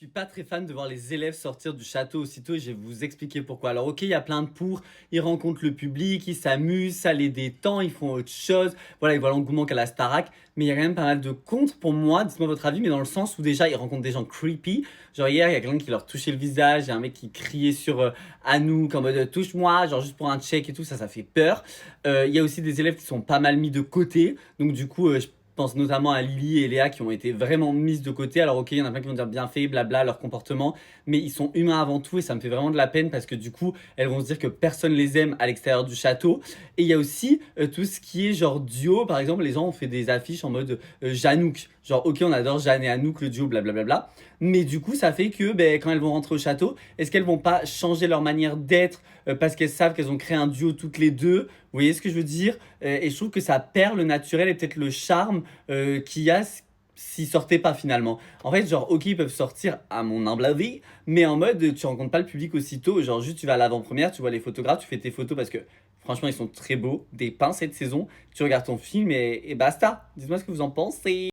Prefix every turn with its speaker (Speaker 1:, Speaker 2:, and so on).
Speaker 1: Je suis pas très fan de voir les élèves sortir du château aussitôt et je vais vous expliquer pourquoi. Alors OK, il y a plein de pour, ils rencontrent le public, ils s'amusent, ça les détend, ils font autre chose. Voilà, ils voient l'engouement qu'a la Starac. Mais il y a quand même pas mal de contre pour moi, dites-moi votre avis, mais dans le sens où déjà ils rencontrent des gens creepy. Genre hier, il y a quelqu'un qui leur touchait le visage, il y a un mec qui criait sur Anouk en mode touche-moi, genre juste pour un check et tout, ça fait peur. Il y a aussi des élèves qui sont pas mal mis de côté. Donc du coup, je pense notamment à Lily et Léa qui ont été vraiment mises de côté. Alors ok, il y en a plein qui vont dire bien fait, blabla, leur comportement, mais ils sont humains avant tout et ça me fait vraiment de la peine parce que du coup, elles vont se dire que personne les aime à l'extérieur du château. Et il y a aussi tout ce qui est genre duo, par exemple, les gens ont fait des affiches en mode Janouk. Genre ok, on adore Jeanne et Anouk, le duo, blablabla. Mais du coup, ça fait que ben, quand elles vont rentrer au château, est-ce qu'elles vont pas changer leur manière d'être parce qu'elles savent qu'elles ont créé un duo toutes les deux? Vous voyez ce que je veux dire? Et je trouve que ça perd le naturel et peut-être le charme qu'il y a s'ils sortaient pas finalement. En fait, genre, ok, ils peuvent sortir à mon humble avis, mais en mode, tu rencontres pas le public aussitôt. Genre, juste, tu vas à l'avant-première, tu vois les photographes, tu fais tes photos parce que franchement, ils sont très beaux, des peints cette saison. Tu regardes ton film et basta. Dites-moi ce que vous en pensez.